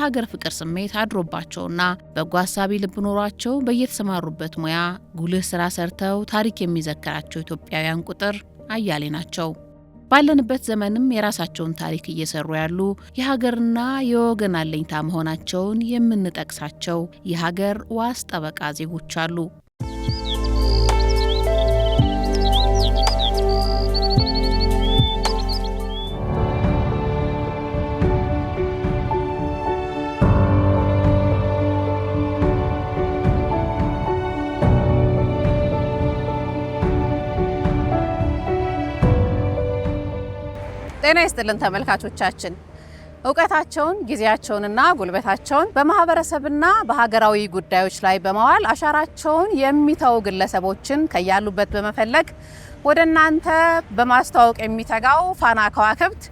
የሀገር ፍቅር ስሜት አድሮባቸውና በጎ ሐሳቢ ልብ ኖሯቸው በየተሰማሩበት ሙያ ጉልህ ስራ ሰርተው ታሪክ የሚዘክራቸው ኢትዮጵያውያን ቁጥር አያሌ ናቸው። ባለንበት ዘመንም የራሳቸውን ታሪክ እየሰሩ ያሉ የሀገርና የወገን አለኝታ መሆናቸውን የምንጠቅሳቸው የሀገር ዋስ ጠበቃ ዜጎች አሉ። ጤና ይስጥልን ተመልካቾቻችን፣ ዕውቀታቸውን ጊዜያቸውንና ጉልበታቸውን በማህበረሰብና በሀገራዊ ጉዳዮች ላይ በማዋል አሻራቸውን የሚተው ግለሰቦችን ከያሉበት በመፈለግ ወደ እናንተ በማስተዋወቅ የሚተጋው ፋና ከዋክብት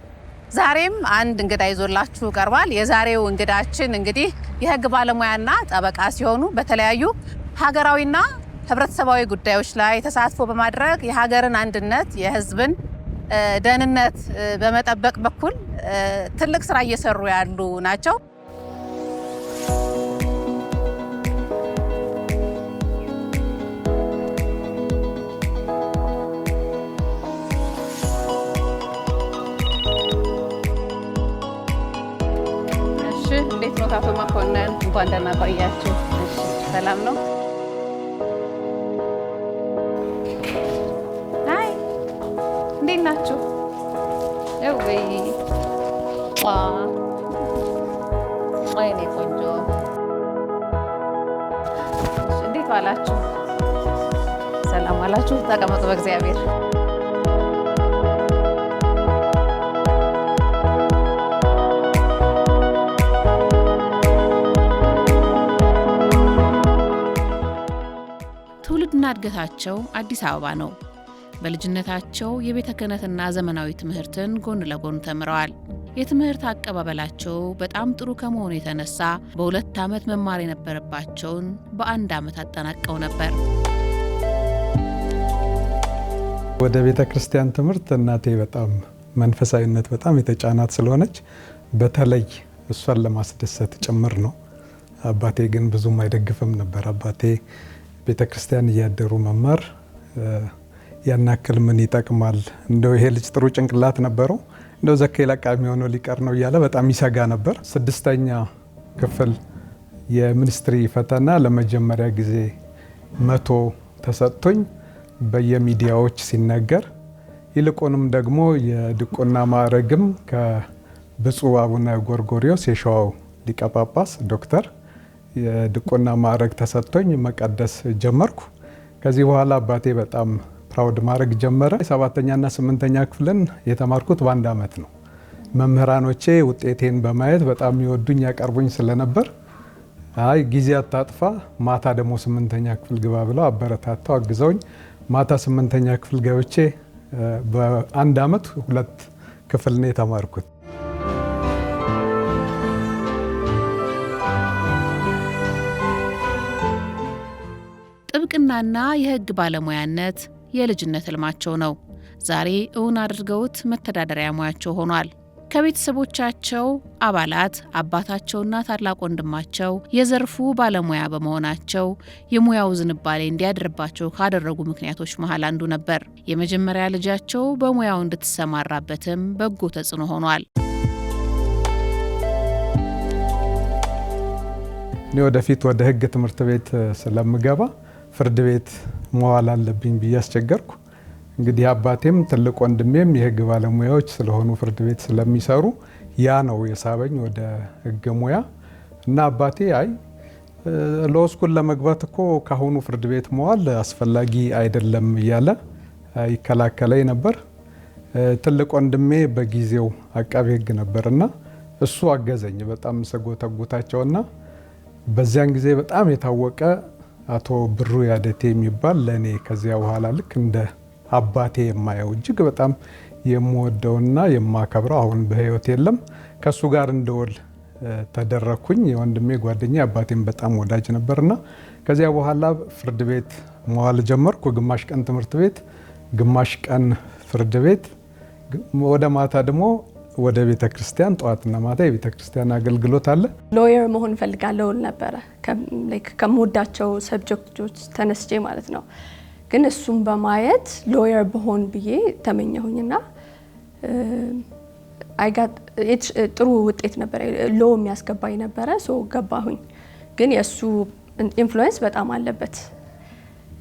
ዛሬም አንድ እንግዳ ይዞላችሁ ቀርቧል። የዛሬው እንግዳችን እንግዲህ የህግ ባለሙያና ጠበቃ ሲሆኑ በተለያዩ ሀገራዊና ህብረተሰባዊ ጉዳዮች ላይ ተሳትፎ በማድረግ የሀገርን አንድነት የህዝብን ደህንነት በመጠበቅ በኩል ትልቅ ስራ እየሰሩ ያሉ ናቸው። እሺ፣ እንዴት ነው አቶ መኮንን? እንኳን ደህና ቆያችሁ። እሺ፣ ሰላም ነው? እንዴት ናችሁ? ወይ ወይኔ ቆንጆ፣ እንዴት ዋላችሁ? ሰላም ዋላችሁ? ተቀመጡ በእግዚአብሔር። ትውልድና እድገታቸው አዲስ አበባ ነው። በልጅነታቸው የቤተ ክህነትና ዘመናዊ ትምህርትን ጎን ለጎን ተምረዋል። የትምህርት አቀባበላቸው በጣም ጥሩ ከመሆኑ የተነሳ በ2 ዓመት መማር የነበረባቸውን በ1 ዓመት አጠናቀው ነበር። ወደ ቤተ ክርስቲያን ትምህርት እናቴ በጣም መንፈሳዊነት በጣም የተጫናት ስለሆነች በተለይ እሷን ለማስደሰት ጭምር ነው። አባቴ ግን ብዙም አይደግፍም ነበር። አባቴ ቤተ ክርስቲያን እያደሩ መማር ያናክል ምን ይጠቅማል፣ እንደው ይሄ ልጅ ጥሩ ጭንቅላት ነበረው፣ እንደው ዘከይ ለቃሚ ሆኖ ሊቀር ነው እያለ በጣም ይሰጋ ነበር። 6ኛ ክፍል የሚኒስትሪ ፈተና ለመጀመሪያ ጊዜ 100 ተሰጥቶኝ በየሚዲያዎች ሲነገር፣ ይልቁንም ደግሞ የድቁና ማዕረግም ከብፁዕ አቡነ ጎርጎሪዮስ የሸዋው ሊቀ ጳጳስ ዶክተር የድቁና ማዕረግ ተሰጥቶኝ መቀደስ ጀመርኩ። ከዚህ በኋላ አባቴ በጣም ፕራውድ ማድረግ ጀመረ። 7ኛና 8ኛ ክፍልን የተማርኩት በ1 ዓመት ነው። መምህራኖቼ ውጤቴን በማየት በጣም ይወዱኝ ያቀርቡኝ ስለነበር አይ ጊዜ አታጥፋ፣ ማታ ደግሞ 8ኛ ክፍል ግባ ብለው አበረታተው አግዘውኝ ማታ 8ኛ ክፍል ገብቼ በ1 ዓመት 2 ክፍል ነው የተማርኩት። ጥብቅናና የህግ ባለሙያነት የልጅነት ህልማቸው ነው። ዛሬ እውን አድርገውት መተዳደሪያ ሙያቸው ሆኗል። ከቤተሰቦቻቸው አባላት አባታቸውና ታላቅ ወንድማቸው የዘርፉ ባለሙያ በመሆናቸው የሙያው ዝንባሌ እንዲያድርባቸው ካደረጉ ምክንያቶች መሃል አንዱ ነበር። የመጀመሪያ ልጃቸው በሙያው እንድትሰማራበትም በጎ ተጽዕኖ ሆኗል። እኔ ወደፊት ወደ ህግ ትምህርት ቤት ስለምገባ ፍርድ ቤት መዋል አለብኝ ብዬ አስቸገርኩ። እንግዲህ አባቴም ትልቅ ወንድሜም የህግ ባለሙያዎች ስለሆኑ ፍርድ ቤት ስለሚሰሩ ያ ነው የሳበኝ ወደ ህግ ሙያ እና አባቴ አይ ሎስኩል ለመግባት እኮ ካሁኑ ፍርድ ቤት መዋል አስፈላጊ አይደለም እያለ ይከላከለኝ ነበር። ትልቅ ወንድሜ በጊዜው አቃቤ ህግ ነበርና እሱ አገዘኝ በጣም ሰጎታቸውና በዚያን ጊዜ በጣም የታወቀ አቶ ብሩ ያደቴ የሚባል ለኔ ከዚያ በኋላ ልክ እንደ አባቴ የማየው እጅግ በጣም የምወደውና የማከብረው አሁን በህይወት የለም ከሱ ጋር እንደወል ተደረኩኝ። የወንድሜ ጓደኛ አባቴም በጣም ወዳጅ ነበርና ከዚያ በኋላ ፍርድ ቤት መዋል ጀመርኩ። ግማሽ ቀን ትምህርት ቤት፣ ግማሽ ቀን ፍርድ ቤት፣ ወደ ማታ ደግሞ ወደ ቤተ ክርስቲያን ጠዋትና ማታ የቤተ ክርስቲያን አገልግሎት አለ። ሎየር መሆን ፈልጋለሁ ነበር ከምወዳቸው ሰብጀክቶች ተነስቼ ማለት ነው። ግን እሱም በማየት ሎየር በሆን ብዬ ተመኘሁኝና ጥሩ ውጤት ነበር። ሎ የሚያስገባኝ ነበረ። ሶ ገባሁኝ። ግን የሱ ኢንፍሉዌንስ በጣም አለበት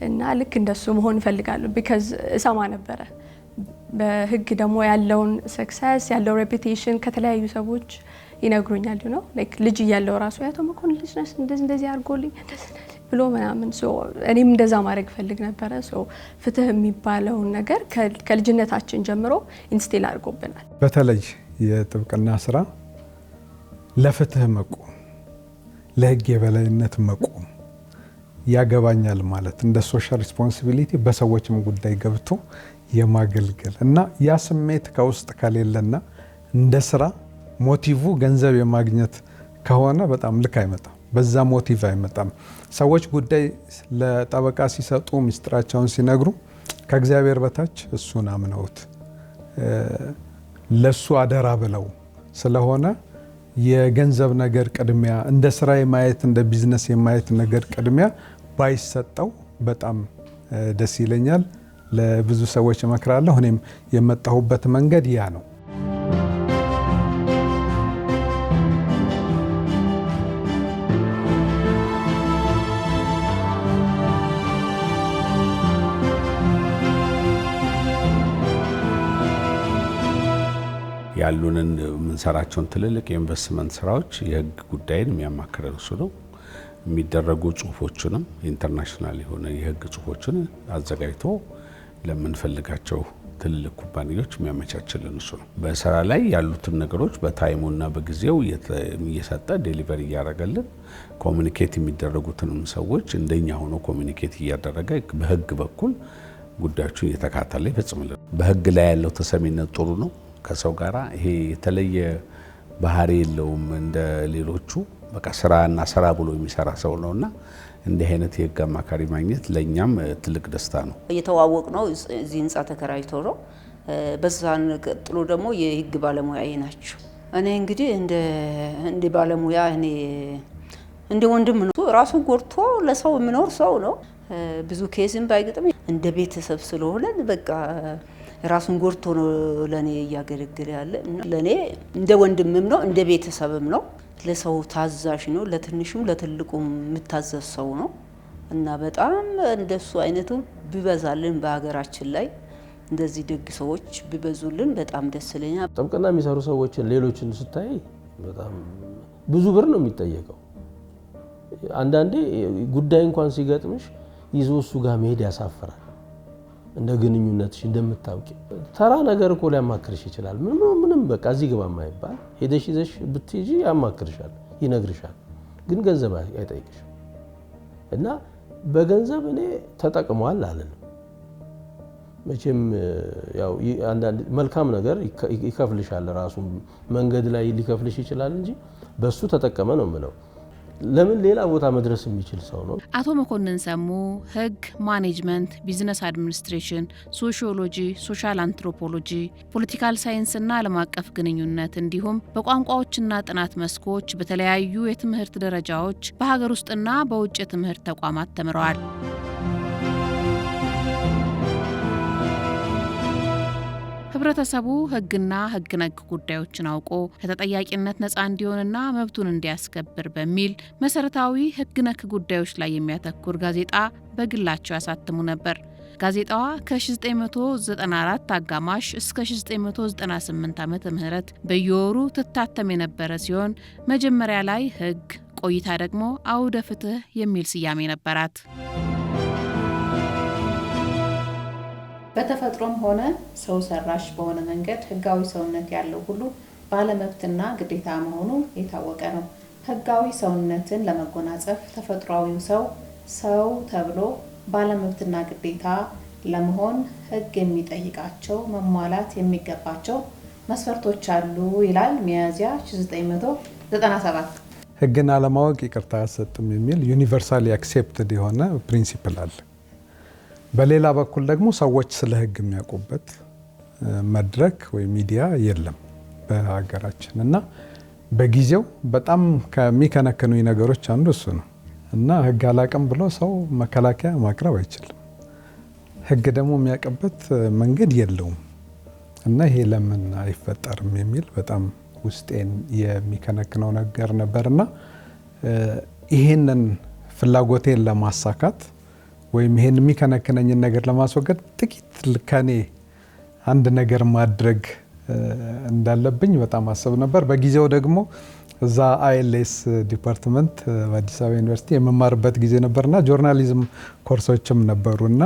እና ልክ እንደሱ መሆን ፈልጋለሁ ቢካዝ እሰማ ነበረ በህግ ደግሞ ያለውን ሰክሰስ ያለው ሬፑቴሽን ከተለያዩ ሰዎች ይነግሩኛል ነው ላይክ ልጅ እያለው ራሱ ያቶ መኮንን ልጅ ነሽ እንደዚህ አድርጎልኝ ብሎ ምናምን ሶ እኔም እንደዛ ማድረግ ፈልግ ነበረ። ሶ ፍትህ የሚባለውን ነገር ከልጅነታችን ጀምሮ ኢንስቲል አድርጎብናል። በተለይ የጥብቅና ስራ ለፍትህ መቆም፣ ለህግ የበላይነት መቆም ያገባኛል ማለት እንደ ሶሻል ሪስፖንሲቢሊቲ በሰዎችም ጉዳይ ገብቶ የማገልገል እና ያ ስሜት ከውስጥ ከሌለና እንደ ስራ ሞቲቭ ገንዘብ የማግኘት ከሆነ በጣም ልክ አይመጣም። በዛ ሞቲቭ አይመጣም። ሰዎች ጉዳይ ለጠበቃ ሲሰጡ ሚስጥራቸውን ሲነግሩ ከእግዚአብሔር በታች እሱን አምነውት ለሱ አደራ ብለው ስለሆነ የገንዘብ ነገር ቅድሚያ እንደ ስራ የማየት እንደ ቢዝነስ የማየት ነገር ቅድሚያ ባይሰጠው በጣም ደስ ይለኛል። ለብዙ ሰዎች እመክራለሁ። እኔም የመጣሁበት መንገድ ያ ነው። ያሉንን የምንሰራቸውን ትልልቅ የኢንቨስትመንት ስራዎች የህግ ጉዳይን የሚያማክረን እሱ ነው። የሚደረጉ ጽሁፎችንም ኢንተርናሽናል የሆነ የህግ ጽሁፎችን አዘጋጅቶ ለምንፈልጋቸው ትልልቅ ኩባንያዎች የሚያመቻችልን እሱ ነው። በስራ ላይ ያሉትን ነገሮች በታይሙና በጊዜው እየሰጠ ዴሊቨሪ እያደረገልን ኮሚኒኬት የሚደረጉትንም ሰዎች እንደኛ ሆኖ ኮሚኒኬት እያደረገ በህግ በኩል ጉዳዮችን እየተካተለ ይፈጽምልን። በህግ ላይ ያለው ተሰሚነት ጥሩ ነው። ከሰው ጋራ ይሄ የተለየ ባህሪ የለውም። እንደ ሌሎቹ በቃ ስራና ስራ ብሎ የሚሰራ ሰው ነውና እንዲህ አይነት የህግ አማካሪ ማግኘት ለኛም ትልቅ ደስታ ነው። እየተዋወቅ ነው። እዚህ ህንጻ ተከራይቶ ነው። በዛን ቀጥሎ ደግሞ የህግ ባለሙያዬ ናቸው። እኔ እንግዲህ እንደ ባለሙያ እኔ እንደ ወንድም ነው። ራሱን ጎድቶ ለሰው የሚኖር ሰው ነው። ብዙ ኬዝም ባይገጥም እንደ ቤተሰብ ስለሆነ በቃ ራሱን ጎድቶ ነው ለኔ እያገለገለ ያለ። ለኔ እንደ ወንድምም ነው እንደ ቤተሰብም ነው። ለሰው ታዛዥ ነው። ለትንሹም ለትልቁም የምታዘዝ ሰው ነው እና በጣም እንደሱ አይነቱ ቢበዛልን በሀገራችን ላይ እንደዚህ ደግ ሰዎች ቢበዙልን በጣም ደስ ይለኛል። ጥብቅና የሚሰሩ ሰዎችን ሌሎችን ስታይ በጣም ብዙ ብር ነው የሚጠየቀው። አንዳንዴ ጉዳይ እንኳን ሲገጥምሽ ይዞ እሱ ጋር መሄድ ያሳፍራል። እንደ ግንኙነትሽ እንደምታውቂ ተራ ነገር እኮ ሊያማክርሽ ይችላል። ምንም በቃ እዚህ ግባ የማይባል ሄደሽ ይዘሽ ብትይጂ ያማክርሻል፣ ይነግርሻል፣ ግን ገንዘብ አይጠይቅሽም። እና በገንዘብ እኔ ተጠቅሟል አለንም። መቼም ያው አንዳንድ መልካም ነገር ይከፍልሻል፣ ራሱ መንገድ ላይ ሊከፍልሽ ይችላል እንጂ በሱ ተጠቀመ ነው የምለው። ለምን ሌላ ቦታ መድረስ የሚችል ሰው ነው። አቶ መኮንን ሰሙ ህግ፣ ማኔጅመንት፣ ቢዝነስ አድሚኒስትሬሽን፣ ሶሺዮሎጂ፣ ሶሻል አንትሮፖሎጂ፣ ፖለቲካል ሳይንስና ዓለም አቀፍ ግንኙነት እንዲሁም በቋንቋዎችና ጥናት መስኮች በተለያዩ የትምህርት ደረጃዎች በሀገር ውስጥና በውጭ የትምህርት ተቋማት ተምረዋል። ህብረተሰቡ ህግና ህግ ነክ ጉዳዮችን አውቆ ከተጠያቂነት ነፃ እንዲሆንና መብቱን እንዲያስከብር በሚል መሰረታዊ ህግ ነክ ጉዳዮች ላይ የሚያተኩር ጋዜጣ በግላቸው ያሳትሙ ነበር። ጋዜጣዋ ከ1994 አጋማሽ እስከ 1998 ዓመተ ምህረት በየወሩ ትታተም የነበረ ሲሆን መጀመሪያ ላይ ህግ፣ ቆይታ ደግሞ አውደ ፍትህ የሚል ስያሜ ነበራት። በተፈጥሮም ሆነ ሰው ሰራሽ በሆነ መንገድ ህጋዊ ሰውነት ያለው ሁሉ ባለመብትና ግዴታ መሆኑ የታወቀ ነው። ህጋዊ ሰውነትን ለመጎናጸፍ ተፈጥሯዊው ሰው ተብሎ ባለመብትና ግዴታ ለመሆን ህግ የሚጠይቃቸው መሟላት የሚገባቸው መስፈርቶች አሉ ይላል ሚያዝያ 1997። ህግን አለማወቅ ይቅርታ አያሰጥም የሚል ዩኒቨርሳሊ አክሴፕትድ የሆነ ፕሪንሲፕል አለ። በሌላ በኩል ደግሞ ሰዎች ስለ ህግ የሚያውቁበት መድረክ ወይ ሚዲያ የለም። በሀገራችን እና በጊዜው በጣም ከሚከነክኑኝ ነገሮች አንዱ እሱ ነው እና ህግ አላቅም ብሎ ሰው መከላከያ ማቅረብ አይችልም። ህግ ደግሞ የሚያውቅበት መንገድ የለውም እና ይሄ ለምን አይፈጠርም የሚል በጣም ውስጤን የሚከነክነው ነገር ነበርና ይሄንን ፍላጎቴን ለማሳካት ወይም ይሄን የሚከነክነኝን ነገር ለማስወገድ ጥቂት ከኔ አንድ ነገር ማድረግ እንዳለብኝ በጣም አስብ ነበር። በጊዜው ደግሞ እዛ አይኤልኤስ ዲፓርትመንት በአዲስ አበባ ዩኒቨርሲቲ የመማርበት ጊዜ ነበርና ጆርናሊዝም ኮርሶችም ነበሩና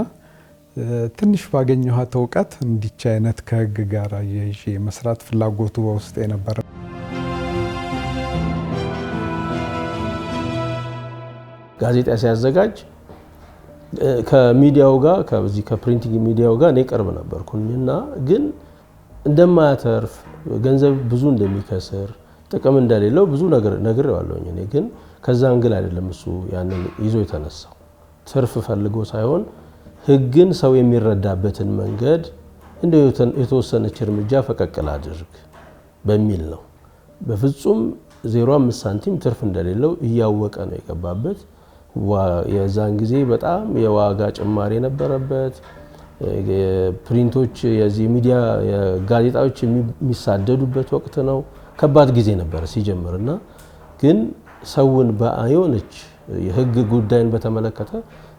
ትንሽ ባገኘኋት እውቀት እንዲች አይነት ከህግ ጋር አያይዤ መስራት ፍላጎቱ በውስጤ ነበር። ጋዜጣ ሲያዘጋጅ ከሚዲያው ጋር ከዚህ ከፕሪንቲንግ ሚዲያው ጋር እኔ ቅርብ ነበርኩኝና ግን እንደማያተርፍ ገንዘብ ብዙ እንደሚከስር ጥቅም እንደሌለው ብዙ ነግሬዋለሁኝ። እኔ ግን ከዛ እንግል አይደለም እሱ ያንን ይዞ የተነሳው ትርፍ ፈልጎ ሳይሆን ህግን ሰው የሚረዳበትን መንገድ እንደው የተወሰነች እርምጃ ፈቀቅል አድርግ በሚል ነው። በፍጹም 0.5 ሳንቲም ትርፍ እንደሌለው እያወቀ ነው የገባበት። የዛን ጊዜ በጣም የዋጋ ጭማሪ የነበረበት ፕሪንቶች የዚህ ሚዲያ ጋዜጣዎች የሚሳደዱበት ወቅት ነው። ከባድ ጊዜ ነበር ሲጀምርና ግን ሰውን በአዮነች የህግ ጉዳይን በተመለከተ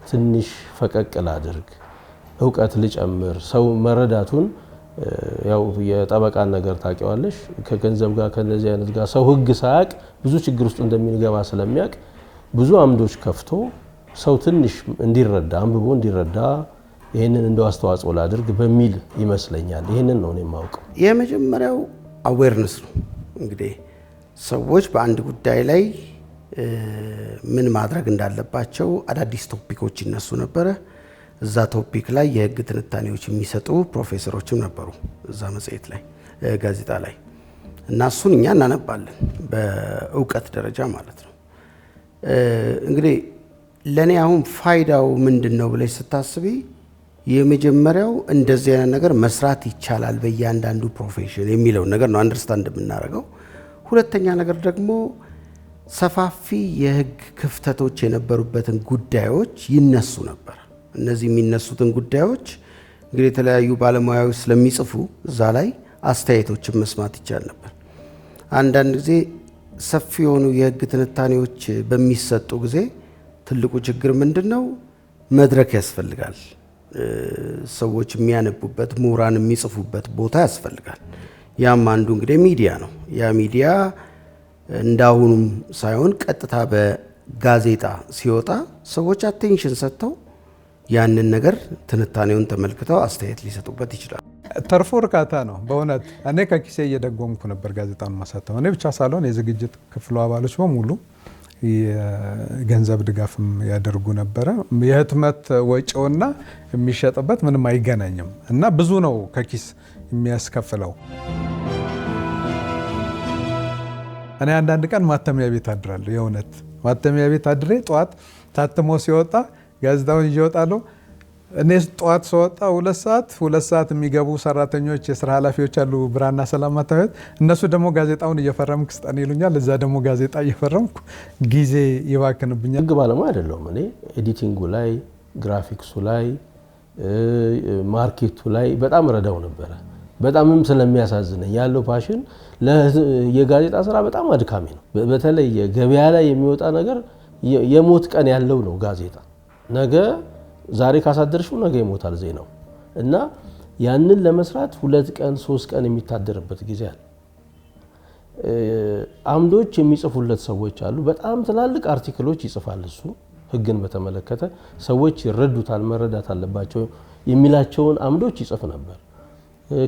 ትንሽ ፈቀቅል አድርግ፣ እውቀት ልጨምር፣ ሰው መረዳቱን ያው የጠበቃን ነገር ታውቂዋለሽ። ከገንዘብ ጋር ከነዚህ አይነት ጋር ሰው ህግ ሳያቅ ብዙ ችግር ውስጥ እንደሚገባ ስለሚያቅ ብዙ አምዶች ከፍቶ ሰው ትንሽ እንዲረዳ አንብቦ እንዲረዳ ይሄንን እንደው አስተዋጽኦ ላድርግ በሚል ይመስለኛል። ይሄንን ነው የማውቀው። የመጀመሪያው አዌርነስ ነው። እንግዲህ ሰዎች በአንድ ጉዳይ ላይ ምን ማድረግ እንዳለባቸው አዳዲስ ቶፒኮች ይነሱ ነበረ። እዛ ቶፒክ ላይ የህግ ትንታኔዎች የሚሰጡ ፕሮፌሰሮችም ነበሩ እዛ መጽሔት ላይ ጋዜጣ ላይ እና እሱን እኛ እናነባለን በእውቀት ደረጃ ማለት ነው። እንግዲህ ለኔ አሁን ፋይዳው ምንድነው ብለሽ ስታስቢ የመጀመሪያው እንደዚህ አይነት ነገር መስራት ይቻላል በእያንዳንዱ ፕሮፌሽን የሚለው ነገር ነው አንደርስታንድ የምናደርገው። ሁለተኛ ነገር ደግሞ ሰፋፊ የህግ ክፍተቶች የነበሩበትን ጉዳዮች ይነሱ ነበር። እነዚህ የሚነሱትን ጉዳዮች እንግዲህ የተለያዩ ባለሙያዎች ስለሚጽፉ እዛ ላይ አስተያየቶችን መስማት ይቻል ነበር። አንዳንድ ጊዜ ሰፊ የሆኑ የህግ ትንታኔዎች በሚሰጡ ጊዜ ትልቁ ችግር ምንድነው? መድረክ ያስፈልጋል። ሰዎች የሚያነቡበት ምሁራን የሚጽፉበት ቦታ ያስፈልጋል። ያም አንዱ እንግዲህ ሚዲያ ነው። ያ ሚዲያ እንዳሁኑም ሳይሆን ቀጥታ በጋዜጣ ሲወጣ ሰዎች አቴንሽን ሰጥተው ያንን ነገር ትንታኔውን ተመልክተው አስተያየት ሊሰጡበት ይችላል። ተርፎ እርካታ ነው በእውነት። እኔ ከኪሴ እየደጎምኩ ነበር ጋዜጣውን ማሳተም። እኔ ብቻ ሳልሆን የዝግጅት ክፍሉ አባሎች በሙሉ የገንዘብ ድጋፍም ያደርጉ ነበረ። የህትመት ወጪውና የሚሸጥበት ምንም አይገናኝም እና ብዙ ነው ከኪስ የሚያስከፍለው። እኔ አንዳንድ ቀን ማተሚያ ቤት አድራለሁ። የእውነት ማተሚያ ቤት አድሬ ጠዋት ታትሞ ሲወጣ ጋዜጣውን ይዤ እወጣለሁ። እኔ ጠዋት ስወጣ 2 ሰዓት የሚገቡ ሰራተኞች የስራ ኃላፊዎች አሉ ብራና ሰላም ማተሚያ ቤት። እነሱ ደግሞ ጋዜጣውን እየፈረምክ ስጠን ይሉኛል። እዛ ደግሞ ጋዜጣ እየፈረምኩ ጊዜ ይባክንብኛል። ህግ ባለሙያ አይደለሁም እኔ። ኤዲቲንጉ ላይ፣ ግራፊክሱ ላይ፣ ማርኬቱ ላይ በጣም ረዳው ነበረ። በጣምም ስለሚያሳዝነኝ ያለው ፓሽን የጋዜጣ ስራ በጣም አድካሚ ነው። በተለይ ገበያ ላይ የሚወጣ ነገር የሞት ቀን ያለው ነው ጋዜጣ። ነገ ዛሬ ካሳደርሽው ነገ ይሞታል ዜናው እና ያንን ለመስራት 2 ቀን 3 ቀን የሚታደርበት ጊዜ አለ። አምዶች የሚጽፉለት ሰዎች አሉ። በጣም ትላልቅ አርቲክሎች ይጽፋል እሱ ህግን በተመለከተ ሰዎች ይረዱታል፣ መረዳት አለባቸው የሚላቸውን አምዶች ይጽፍ ነበር።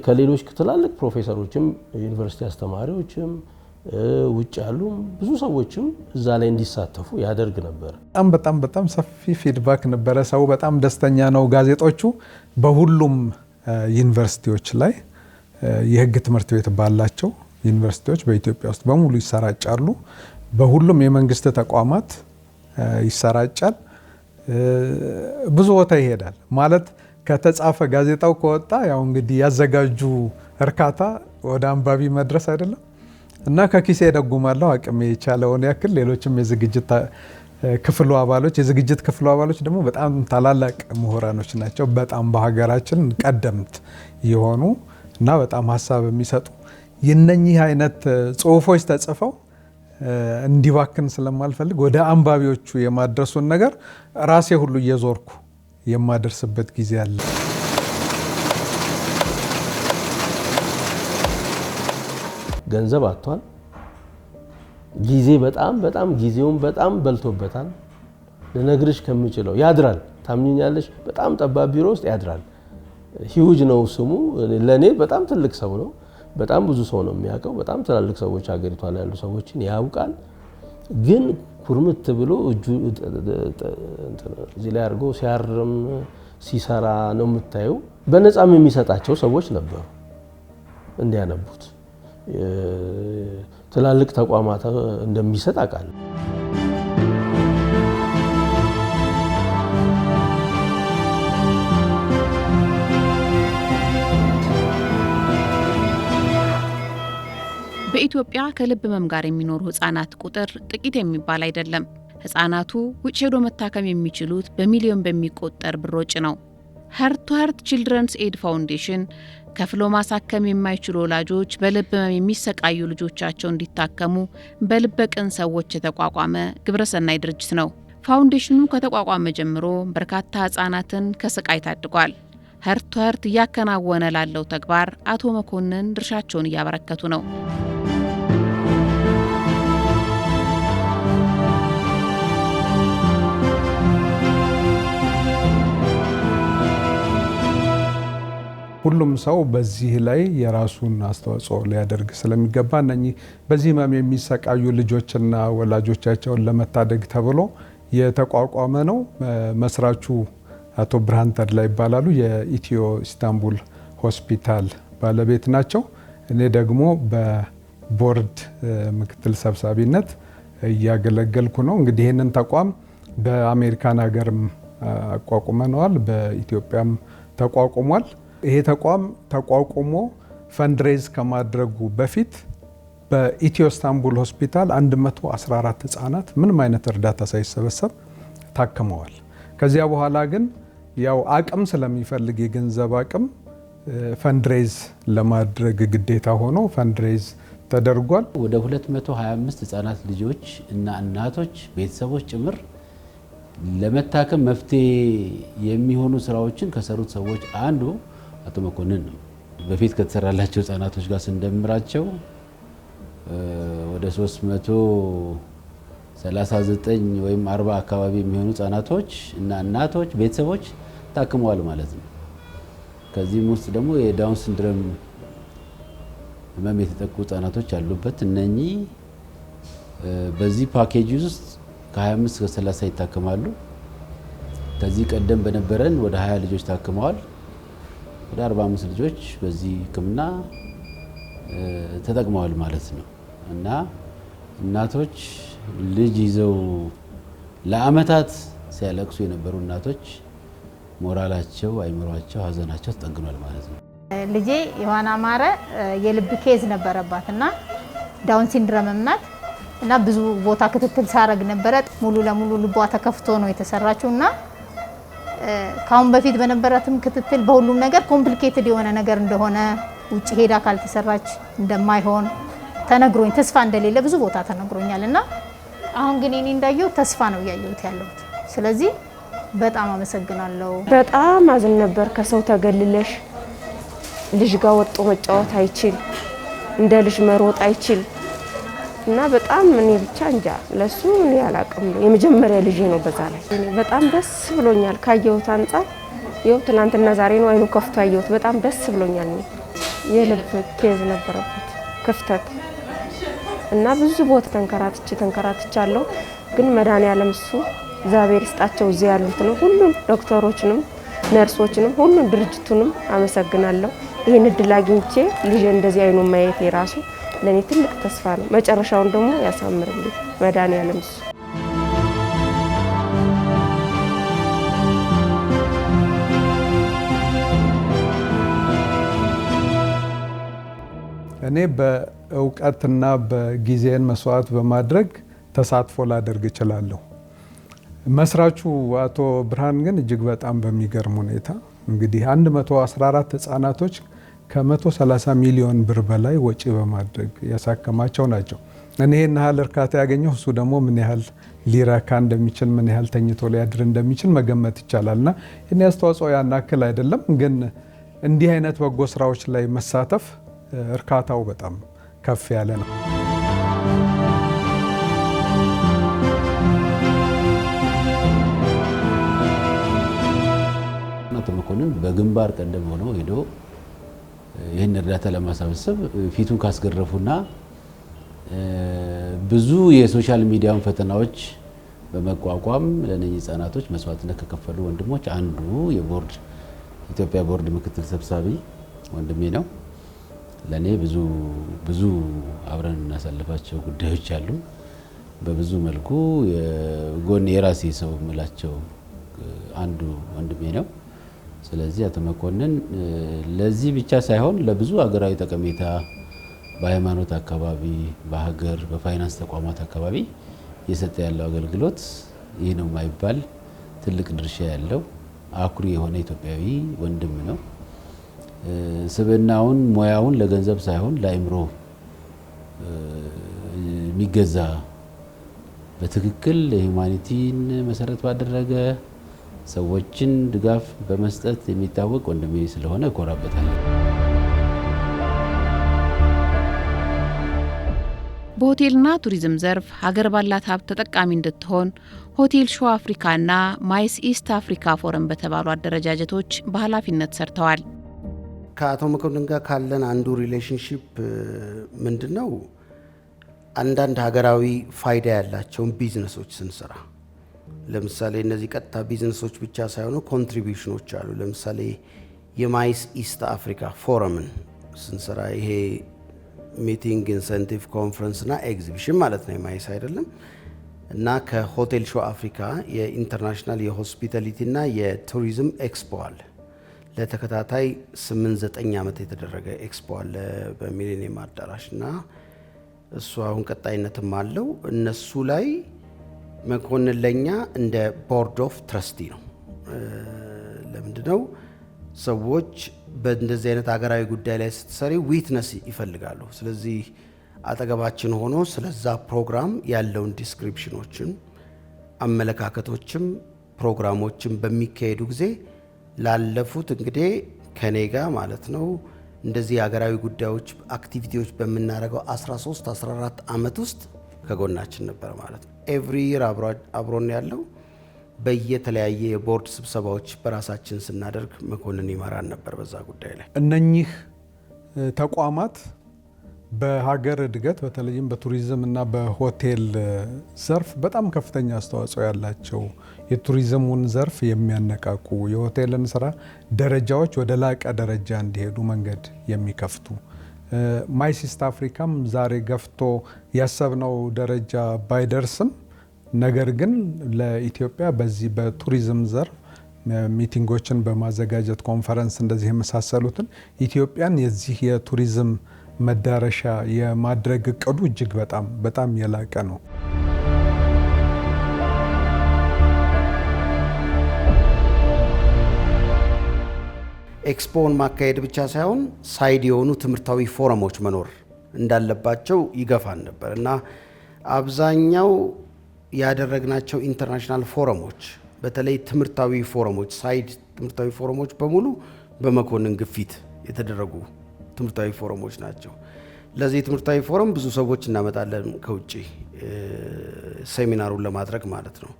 ከሌሎች ትላልቅ ፕሮፌሰሮችም ዩኒቨርሲቲ አስተማሪዎችም ውጭ ያሉ ብዙ ሰዎችም እዛ ላይ እንዲሳተፉ ያደርግ ነበር። በጣም ሰፊ ፊድባክ ነበረ። ሰው በጣም ደስተኛ ነው። ጋዜጦቹ በሁሉም ዩኒቨርሲቲዎች ላይ የህግ ትምህርት ቤት ባላቸው ዩኒቨርሲቲዎች በኢትዮጵያ ውስጥ በሙሉ ይሰራጫሉ። በሁሉም የመንግስት ተቋማት ይሰራጫል። ብዙ ቦታ ይሄዳል ማለት ከተጻፈ ጋዜጣው ከወጣ ያው እንግዲህ ያዘጋጁ እርካታ ወደ አንባቢ መድረስ አይደለም እና ከኪሴ ደጉማለሁ አቅሜ የቻለውን ያክል። ሌሎችም የዝግጅት ክፍሉ አባሎች ደግሞ በጣም ታላላቅ ምሁራኖች ናቸው። በጣም በሀገራችን ቀደምት የሆኑ እና በጣም ሀሳብ የሚሰጡ የነኚህ አይነት ጽሁፎች ተጽፈው እንዲባክን ስለማልፈልግ ወደ አንባቢዎቹ የማድረሱን ነገር ራሴ ሁሉ እየዞርኩ የማደርስበት ጊዜ አለ። ገንዘብ አጥቷል። ጊዜ በጣም ጊዜውን በጣም በልቶበታል። ለነግርሽ ከምችለው ያድራል። ታምኚኛለሽ? በጣም ጠባብ ቢሮ ውስጥ ያድራል። ሂውጅ ነው ስሙ። ለኔ በጣም ትልቅ ሰው ነው። በጣም ብዙ ሰው ነው የሚያውቀው። በጣም ትላልቅ ሰዎች ሀገሪቷ ላይ ያሉ ሰዎችን ያውቃል። ግን ኩርምት ብሎ እጁ እዚህ ላይ አድርጎ ሲያርም ሲሰራ ነው የምታየው። በነፃም የሚሰጣቸው ሰዎች ነበሩ እንዲያነቡት። ትላልቅ ተቋማት እንደሚሰጥ አውቃለሁ። በኢትዮጵያ ከልብ ህመም ጋር የሚኖሩ ህጻናት ቁጥር ጥቂት የሚባል አይደለም። ህጻናቱ ውጭ ሄዶ መታከም የሚችሉት በሚሊዮን በሚቆጠር ብር ወጪ ነው። ሀርት ቱ ሀርት ቺልድረንስ ኤድ ፋውንዴሽን ከፍሎ ማሳከም የማይችሉ ወላጆች በልብ ህመም የሚሰቃዩ ልጆቻቸው እንዲታከሙ በልበ ቅን ሰዎች የተቋቋመ ግብረሰናይ ድርጅት ነው። ፋውንዴሽኑ ከተቋቋመ ጀምሮ በርካታ ህጻናትን ከስቃይ ታድጓል። ሀርት ቱ ሀርት እያከናወነ ላለው ተግባር አቶ መኮንን ድርሻቸውን እያበረከቱ ነው። ሁሉም ሰው በዚህ ላይ የራሱን አስተዋጽኦ ሊያደርግ ስለሚገባ እነኚህ በዚህ ህመም የሚሰቃዩ ልጆችና ወላጆቻቸውን ለመታደግ ተብሎ የተቋቋመ ነው። መስራቹ አቶ ብርሃን ተድላ ይባላሉ። የኢትዮ ኢስታንቡል ሆስፒታል ባለቤት ናቸው። እኔ ደግሞ በቦርድ ምክትል ሰብሳቢነት እያገለገልኩ ነው። እንግዲህ ይህንን ተቋም በአሜሪካን ሀገርም አቋቁመነዋል፣ በኢትዮጵያም ተቋቁሟል። ይሄ ተቋም ተቋቁሞ ፈንድሬዝ ከማድረጉ በፊት በኢትዮ ኢስታንቡል ሆስፒታል 114 ህጻናት ምንም አይነት እርዳታ ሳይሰበሰብ ታክመዋል። ከዚያ በኋላ ግን ያው አቅም ስለሚፈልግ የገንዘብ አቅም ፈንድሬዝ ለማድረግ ግዴታ ሆኖ ፈንድሬዝ ተደርጓል። ወደ 225 ህጻናት ልጆች እና እናቶች ቤተሰቦች ጭምር ለመታከም መፍትሄ የሚሆኑ ስራዎችን ከሰሩት ሰዎች አንዱ አቶ መኮንን ነው። በፊት ከተሰራላቸው ህጻናቶች ጋር ስንደምራቸው ወደ 339 ወይም 40 አካባቢ የሚሆኑ ህጻናቶች እና እናቶች ቤተሰቦች ታክመዋል ማለት ነው። ከዚህም ውስጥ ደግሞ የዳውን ሲንድሮም ህመም የተጠቁ ህጻናቶች አሉበት። እነኚህ በዚህ ፓኬጅ ውስጥ ከ25 እስከ 30 ይታከማሉ። ከዚህ ቀደም በነበረን ወደ 20 ልጆች ታክመዋል። ወደ 45 ልጆች በዚህ ህክምና ተጠቅመዋል ማለት ነው እና እናቶች ልጅ ይዘው ለአመታት ሲያለቅሱ የነበሩ እናቶች ሞራላቸው፣ አይምሯቸው፣ ሀዘናቸው ተጠግኗል ማለት ነው። ልጄ ዮሐና ማረ የልብ ኬዝ ነበረባትና ዳውን ሲንድሮም ናት እና ብዙ ቦታ ክትትል ሳረግ ነበረ። ሙሉ ለሙሉ ልቧ ተከፍቶ ነው የተሰራችውና ካሁን በፊት በነበራትም ክትትል በሁሉም ነገር ኮምፕሊኬትድ የሆነ ነገር እንደሆነ ውጪ ሄዳ ካልተሰራች እንደማይሆን ተነግሮኝ ተስፋ እንደሌለ ብዙ ቦታ ተነግሮኛልና አሁን ግን እኔ እንዳየው ተስፋ ነው ያየሁት ያለሁት። ስለዚህ በጣም አመሰግናለሁ። በጣም አዝን ነበር። ከሰው ተገልለሽ ልጅ ጋር ወጥቶ መጫወት አይችል፣ እንደ ልጅ መሮጥ አይችል እና በጣም እኔ ብቻ እንጃ ለሱ እኔ አላቅም። የመጀመሪያ ልጅ ነው። በዛ ላይ በጣም ደስ ብሎኛል ካየሁት አንፃር። ይኸው ትናንትና ዛሬ ነው አይኑ ከፍቶ ያየሁት። በጣም ደስ ብሎኛል። የልብ ኬዝ ነበረበት ክፍተት እና ብዙ ቦታ ተንከራትቻለሁ። ግን መድኃኒዓለም እሱ እግዚአብሔር ይስጣቸው እዚህ ያሉትንም ሁሉም ዶክተሮችንም ነርሶችንም ሁሉም ድርጅቱንም አመሰግናለሁ። ይሄን እድል አግኝቼ ልጅ እንደዚህ አይኑ ማየት የራሱ ለኔ ትልቅ ተስፋ ነው። መጨረሻውን ደግሞ ያሳምርልኝ መድኃኒዓለም እሱ። እኔ በእውቀትና በጊዜን መስዋዕት በማድረግ ተሳትፎ ላደርግ እችላለሁ። መስራቹ አቶ ብርሃን ግን እጅግ በጣም በሚገርም ሁኔታ እንግዲህ 114 ህጻናቶች ከ130 ሚሊዮን ብር በላይ ወጪ በማድረግ ያሳከማቸው ናቸው። እኔ ይህን ያህል እርካታ ያገኘው እሱ ደግሞ ምን ያህል ሊረካ እንደሚችል ምን ያህል ተኝቶ ሊያድር እንደሚችል መገመት ይቻላልና እኔ አስተዋጽኦ ያን ያክል አይደለም፣ ግን እንዲህ አይነት በጎ ስራዎች ላይ መሳተፍ እርካታው በጣም ከፍ ያለ ነው። አቶ መኮንን በግንባር ቀደም ሆኖ ሄዶ ይህን እርዳታ ለማሰባሰብ ፊቱን ካስገረፉና ብዙ የሶሻል ሚዲያውን ፈተናዎች በመቋቋም ለነኚህ ህጻናቶች መስዋዕትነት ከከፈሉ ወንድሞች አንዱ ኢትዮጵያ ቦርድ ምክትል ሰብሳቢ ወንድሜ ነው። ለኔ ብዙ አብረን እናሳልፋቸው ጉዳዮች አሉ። በብዙ መልኩ የጎን የራሴ ሰው ምላቸው አንዱ ወንድሜ ነው። ስለዚህ አቶ መኮንን ለዚህ ብቻ ሳይሆን ለብዙ ሀገራዊ ጠቀሜታ በሃይማኖት አካባቢ፣ በሀገር በፋይናንስ ተቋማት አካባቢ እየሰጠ ያለው አገልግሎት ይህ ነው የማይባል ትልቅ ድርሻ ያለው አኩሪ የሆነ ኢትዮጵያዊ ወንድም ነው። ስብዕናውን ሙያውን ለገንዘብ ሳይሆን ለአእምሮ የሚገዛ በትክክል የሁማኒቲን መሰረት ባደረገ ሰዎችን ድጋፍ በመስጠት የሚታወቅ ወንድሜ ስለሆነ እኮራበታለሁ። በሆቴልና ቱሪዝም ዘርፍ ሀገር ባላት ሀብት ተጠቃሚ እንድትሆን ሆቴል ሾው አፍሪካና ማይስ ኢስት አፍሪካ ፎረም በተባሉ አደረጃጀቶች በኃላፊነት ሰርተዋል። ከአቶ መኮንን ጋር ካለን አንዱ ሪሌሽንሺፕ ምንድነው? አንዳንድ ሀገራዊ ፋይዳ ያላቸውን ቢዝነሶች ስንሰራ፣ ለምሳሌ እነዚህ ቀጥታ ቢዝነሶች ብቻ ሳይሆኑ ኮንትሪቢዩሽኖች አሉ። ለምሳሌ የማይስ ኢስት አፍሪካ ፎረምን ስንሰራ ይሄ ሚቲንግ ኢንሰንቲቭ ኮንፈረንስ እና ኤግዚቢሽን ማለት ነው፣ የማይስ አይደለም። እና ከሆቴል ሾው አፍሪካ የኢንተርናሽናል የሆስፒታሊቲ እና የቱሪዝም ኤክስፖ አለ። ለተከታታይ 8-9 ዓመት የተደረገ ኤክስፖ አለ በሚሊኒየም አዳራሽ እና እሱ አሁን ቀጣይነትም አለው። እነሱ ላይ መኮንን ለኛ እንደ ቦርድ ኦፍ ትረስቲ ነው። ለምንድነው ሰዎች በእንደዚህ አይነት ሀገራዊ ጉዳይ ላይ ስትሰሪ ዊትነስ ይፈልጋሉ። ስለዚህ አጠገባችን ሆኖ ስለዛ ፕሮግራም ያለውን ዲስክሪፕሽኖችን፣ አመለካከቶችም ፕሮግራሞችን በሚካሄዱ ጊዜ ላለፉት እንግዲህ ከኔ ጋር ማለት ነው እንደዚህ ሀገራዊ ጉዳዮች አክቲቪቲዎች በምናደርገው 13-14 ዓመት ውስጥ ከጎናችን ነበር ማለት ነው። ኤቭሪ ይር አብሮን ያለው በየተለያየ የቦርድ ስብሰባዎች በራሳችን ስናደርግ መኮንን ይመራን ነበር በዛ ጉዳይ ላይ። እነኚህ ተቋማት በሀገር እድገት በተለይም በቱሪዝም እና በሆቴል ዘርፍ በጣም ከፍተኛ አስተዋጽኦ ያላቸው፣ የቱሪዝሙን ዘርፍ የሚያነቃቁ፣ የሆቴልን ስራ ደረጃዎች ወደ ላቀ ደረጃ እንዲሄዱ መንገድ የሚከፍቱ፣ ማይስ ኢስት አፍሪካም ዛሬ ገፍቶ ያሰብነው ደረጃ ባይደርስም ነገር ግን ለኢትዮጵያ በዚህ በቱሪዝም ዘርፍ ሚቲንጎችን በማዘጋጀት ኮንፈረንስ እንደዚህ የመሳሰሉትን ኢትዮጵያን የዚህ የቱሪዝም መዳረሻ የማድረግ እቅዱ እጅግ በጣም የላቀ ነው። ኤክስፖን ማካሄድ ብቻ ሳይሆን ሳይድ የሆኑ ትምህርታዊ ፎረሞች መኖር እንዳለባቸው ይገፋን ነበር እና አብዛኛው ያደረግናቸው ኢንተርናሽናል ፎረሞች በተለይ ትምህርታዊ ፎረሞች ሳይድ ትምህርታዊ ፎረሞች በሙሉ በመኮንን ግፊት የተደረጉ ትምህርታዊ ፎረሞች ናቸው። ለዚህ ትምህርታዊ ፎረም ብዙ ሰዎች እናመጣለን ከውጪ ሴሚናሩን ለማድረግ ማለት ነው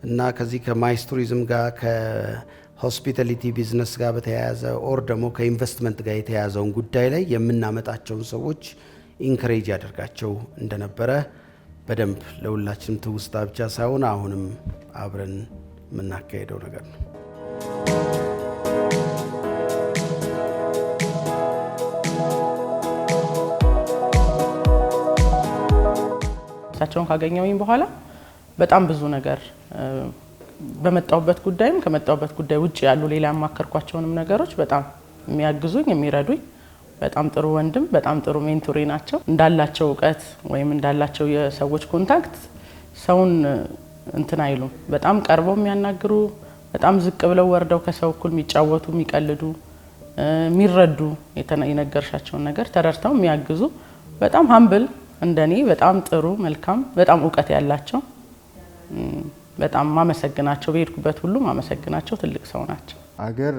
እና ከዚህ ከማይስ ቱሪዝም ጋር ከሆስፒታሊቲ ቢዝነስ ጋር በተያያዘ ኦር ደግሞ ከኢንቨስትመንት ጋር የተያያዘውን ጉዳይ ላይ የምናመጣቸውን ሰዎች ኢንከሬጅ ያደርጋቸው እንደነበረ በደንብ ለሁላችንም ትውስታ ብቻ ሳይሆን አሁንም አብረን የምናካሄደው ነገር ነው። እሳቸውን ካገኘሁኝ በኋላ በጣም ብዙ ነገር በመጣሁበት ጉዳይም ከመጣሁበት ጉዳይ ውጭ ያሉ ሌላ ያማከርኳቸውንም ነገሮች በጣም የሚያግዙኝ የሚረዱኝ በጣም ጥሩ ወንድም፣ በጣም ጥሩ ሜንቶሪ ናቸው። እንዳላቸው እውቀት ወይም እንዳላቸው የሰዎች ኮንታክት ሰውን እንትን አይሉም። በጣም ቀርበው የሚያናግሩ፣ በጣም ዝቅ ብለው ወርደው ከሰው እኩል የሚጫወቱ፣ የሚቀልዱ፣ የሚረዱ የነገርሻቸውን ነገር ተረድተው የሚያግዙ በጣም ሀምብል እንደኔ በጣም ጥሩ መልካም በጣም እውቀት ያላቸው በጣም ማመሰግናቸው በሄድኩበት ሁሉ ማመሰግናቸው ትልቅ ሰው ናቸው። አገር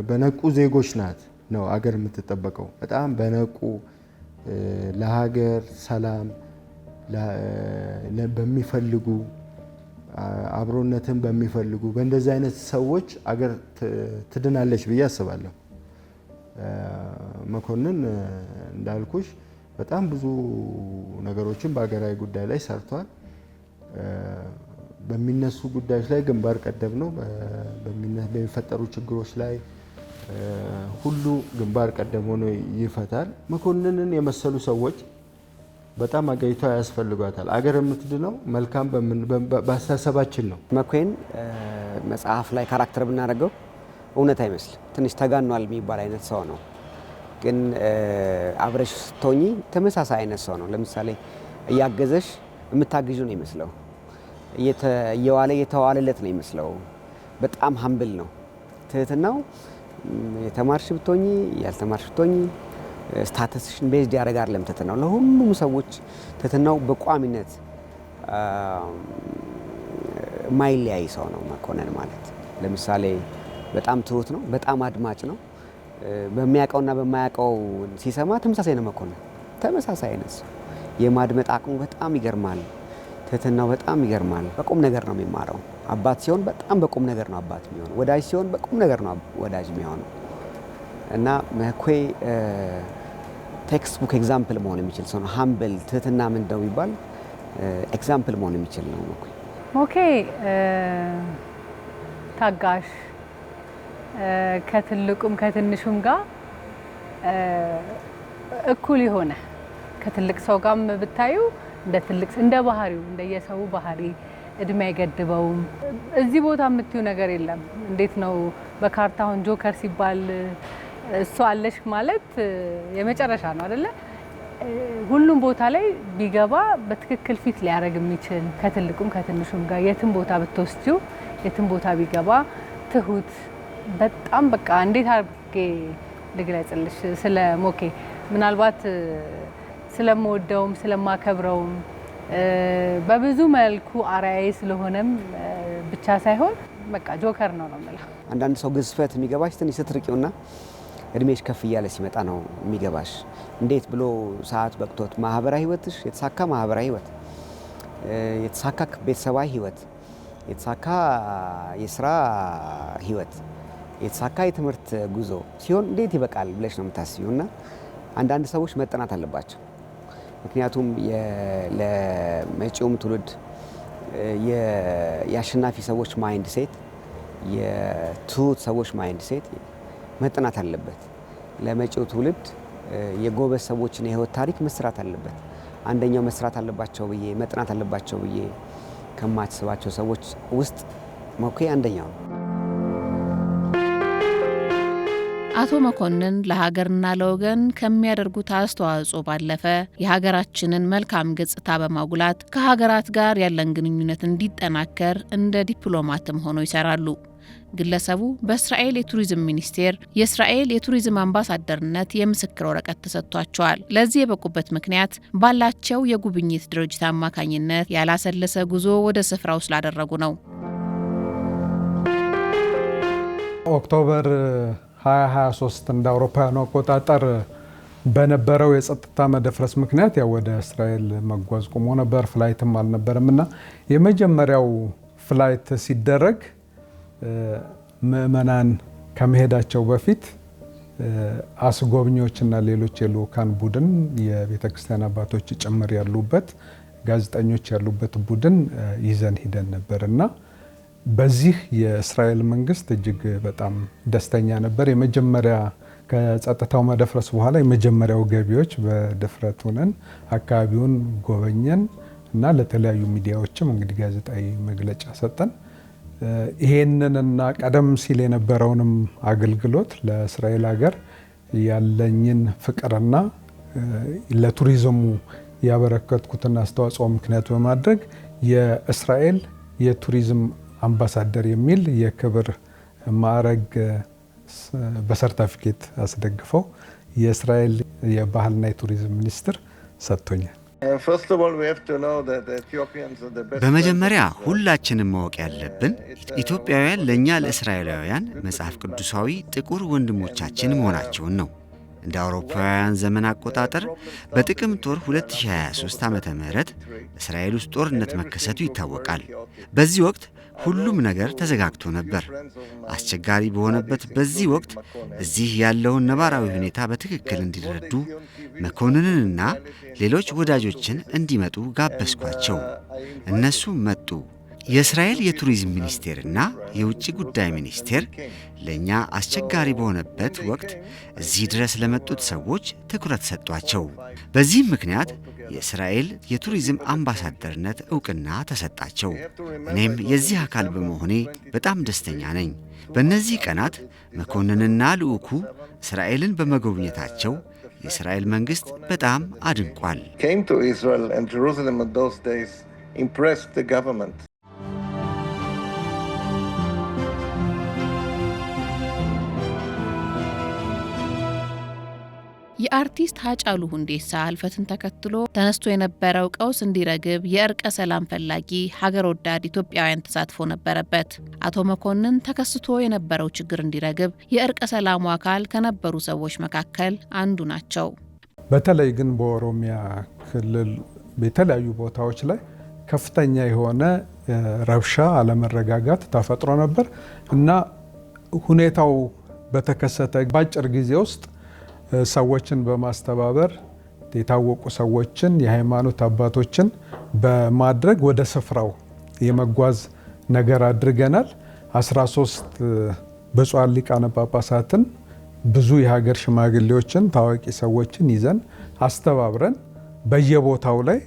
በነቁ ዜጎች ናት ነው አገር የምትጠበቀው። በጣም በነቁ ለሀገር ሰላም በሚፈልጉ አብሮነትን በሚፈልጉ በእንደዚህ አይነት ሰዎች አገር ትድናለች ብዬ አስባለሁ። መኮንን እንዳልኩሽ በጣም ብዙ ነገሮችን በሀገራዊ ጉዳይ ላይ ሰርቷል። በሚነሱ ጉዳዮች ላይ ግንባር ቀደም ነው። በሚፈጠሩ ችግሮች ላይ ሁሉ ግንባር ቀደም ሆኖ ይፈታል። መኮንንን የመሰሉ ሰዎች በጣም አገሪቷ ያስፈልጓታል። አገር የምትድነው መልካም በአስተሳሰባችን ነው። መኮንን መጽሐፍ ላይ ካራክተር ብናደርገው እውነት አይመስልም። ትንሽ ተጋኗል የሚባል አይነት ሰው ነው። ግን አብረሽ ስትሆኚ ተመሳሳይ አይነት ሰው ነው። ለምሳሌ እያገዘሽ የምታግዡ ነው ይመስለው፣ እየዋለ እየተዋለለት ነው ይመስለው። በጣም ሀምብል ነው። ትህትናው የተማርሽ ብትሆኚ ያልተማርሽ ብትሆኚ ስታተስሽን ቤዝድ ያደርጋል። ትህትናው ለሁሉም ሰዎች ትህትናው በቋሚነት ማይለያይ ሰው ነው መኮንን ማለት። ለምሳሌ በጣም ትሁት ነው፣ በጣም አድማጭ ነው። በሚያውቀውና በማያውቀው ሲሰማ ተመሳሳይ ነው መኮንን። ተመሳሳይ አይነት ሰው። የማድመጥ አቅሙ በጣም ይገርማል። ትህትናው በጣም ይገርማል። በቁም ነገር ነው የሚማረው። አባት ሲሆን በጣም በቁም ነገር ነው አባት የሚሆነው። ወዳጅ ሲሆን በቁም ነገር ነው ወዳጅ የሚሆነው እና መኮ ቴክስት ቡክ ኤግዛምፕል መሆን የሚችል ሰው ነው። ሀምብል ትህትና ምንድነው ቢባል ኤግዛምፕል መሆን የሚችል ነው መኮ። ሞኬ ታጋሽ ከትልቁም ከትንሹም ጋር እኩል የሆነ ከትልቅ ሰው ጋርም ብታዩ እንደ ትልቅ እንደ ባህሪው እንደ የሰው ባህሪ እድሜ አይገድበውም። እዚህ ቦታ የምትዩ ነገር የለም። እንዴት ነው በካርታ አሁን ጆከር ሲባል እሱ አለሽ ማለት የመጨረሻ ነው አይደለ? ሁሉም ቦታ ላይ ቢገባ በትክክል ፊት ሊያደርግ የሚችል ከትልቁም ከትንሹም ጋር የትም ቦታ ብትወስጂው የትም ቦታ ቢገባ ትሁት በጣም በቃ እንዴት አድርጌ ልግለጽልሽ ስለ ሞኬ ምናልባት ስለምወደውም ስለማከብረውም በብዙ መልኩ አርአያዬ ስለሆነም ብቻ ሳይሆን በቃ ጆከር ነው የምለው። አንዳንድ ሰው ግዝፈት የሚገባሽ ትንሽ ስትርቂውና እድሜሽ ከፍ እያለ ሲመጣ ነው የሚገባሽ። እንዴት ብሎ ሰዓት በቅቶት ማህበራዊ ህይወትሽ የተሳካ ማህበራዊ ህይወት፣ የተሳካ ቤተሰባዊ ህይወት፣ የተሳካ የስራ ህይወት፣ የተሳካ የትምህርት ጉዞ ሲሆን እንዴት ይበቃል ብለሽ ነው የምታስቢው። እና አንዳንድ ሰዎች መጠናት አለባቸው። ምክንያቱም ለመጪውም ትውልድ የአሸናፊ ሰዎች ማይንድ ሴት፣ የትሁት ሰዎች ማይንድ ሴት መጠናት አለበት። ለመጪው ትውልድ የጎበዝ ሰዎችን የህይወት ታሪክ መስራት አለበት። አንደኛው መስራት አለባቸው ብዬ መጠናት አለባቸው ብዬ ከማስባቸው ሰዎች ውስጥ መኮ አንደኛው ነው። አቶ መኮንን ለሀገርና ለወገን ከሚያደርጉት አስተዋጽኦ ባለፈ የሀገራችንን መልካም ገጽታ በማጉላት ከሀገራት ጋር ያለን ግንኙነት እንዲጠናከር እንደ ዲፕሎማትም ሆነው ይሰራሉ። ግለሰቡ በእስራኤል የቱሪዝም ሚኒስቴር የእስራኤል የቱሪዝም አምባሳደርነት የምስክር ወረቀት ተሰጥቷቸዋል። ለዚህ የበቁበት ምክንያት ባላቸው የጉብኝት ድርጅት አማካኝነት ያላሰለሰ ጉዞ ወደ ስፍራው ስላደረጉ ነው። ኦክቶበር 2023 እንደ አውሮፓውያኑ አቆጣጠር በነበረው የጸጥታ መደፍረስ ምክንያት ያው ወደ እስራኤል መጓዝ ቆሞ ነበር። ፍላይትም አልነበረም እና የመጀመሪያው ፍላይት ሲደረግ ምእመናን ከመሄዳቸው በፊት አስጎብኚዎችና ሌሎች የልኡካን ቡድን የቤተ ክርስቲያን አባቶች ጭምር ያሉበት ጋዜጠኞች ያሉበት ቡድን ይዘን ሂደን ነበር እና በዚህ የእስራኤል መንግስት እጅግ በጣም ደስተኛ ነበር። የመጀመሪያ ከጸጥታው መደፍረስ በኋላ የመጀመሪያው ገቢዎች በድፍረት ሆነን አካባቢውን ጎበኘን እና ለተለያዩ ሚዲያዎችም እንግዲህ ጋዜጣዊ መግለጫ ሰጠን። ይሄንንና ቀደም ሲል የነበረውንም አገልግሎት ለእስራኤል ሀገር ያለኝን ፍቅርና ለቱሪዝሙ ያበረከትኩትን አስተዋጽኦ ምክንያት በማድረግ የእስራኤል የቱሪዝም አምባሳደር የሚል የክብር ማዕረግ በሰርቲፊኬት አስደግፈው የእስራኤል የባህልና የቱሪዝም ሚኒስትር ሰጥቶኛል። በመጀመሪያ ሁላችንም ማወቅ ያለብን ኢትዮጵያውያን ለእኛ ለእስራኤላውያን መጽሐፍ ቅዱሳዊ ጥቁር ወንድሞቻችን መሆናቸውን ነው። እንደ አውሮፓውያን ዘመን አቆጣጠር በጥቅምት ወር 2023 ዓመተ ምህረት እስራኤል ውስጥ ጦርነት መከሰቱ ይታወቃል። በዚህ ወቅት ሁሉም ነገር ተዘጋግቶ ነበር። አስቸጋሪ በሆነበት በዚህ ወቅት እዚህ ያለውን ነባራዊ ሁኔታ በትክክል እንዲረዱ መኮንንንና ሌሎች ወዳጆችን እንዲመጡ ጋበዝኳቸው። እነሱም መጡ። የእስራኤል የቱሪዝም ሚኒስቴርና የውጭ ጉዳይ ሚኒስቴር ለእኛ አስቸጋሪ በሆነበት ወቅት እዚህ ድረስ ለመጡት ሰዎች ትኩረት ሰጧቸው። በዚህም ምክንያት የእስራኤል የቱሪዝም አምባሳደርነት ዕውቅና ተሰጣቸው። እኔም የዚህ አካል በመሆኔ በጣም ደስተኛ ነኝ። በእነዚህ ቀናት መኮንንና ልዑኩ እስራኤልን በመጎብኘታቸው የእስራኤል መንግሥት በጣም አድንቋል። የአርቲስት ሃጫሉ ሁንዴሳ ህልፈትን ተከትሎ ተነስቶ የነበረው ቀውስ እንዲረግብ የእርቀ ሰላም ፈላጊ ሀገር ወዳድ ኢትዮጵያውያን ተሳትፎ ነበረበት። አቶ መኮንን ተከስቶ የነበረው ችግር እንዲረግብ የእርቀ ሰላሙ አካል ከነበሩ ሰዎች መካከል አንዱ ናቸው። በተለይ ግን በኦሮሚያ ክልል የተለያዩ ቦታዎች ላይ ከፍተኛ የሆነ ረብሻ፣ አለመረጋጋት ተፈጥሮ ነበር እና ሁኔታው በተከሰተ በአጭር ጊዜ ውስጥ ሰዎችን በማስተባበር የታወቁ ሰዎችን የሃይማኖት አባቶችን በማድረግ ወደ ስፍራው የመጓዝ ነገር አድርገናል። 13 ብፁዓን ሊቃነ ጳጳሳትን፣ ብዙ የሀገር ሽማግሌዎችን፣ ታዋቂ ሰዎችን ይዘን አስተባብረን በየቦታው ላይ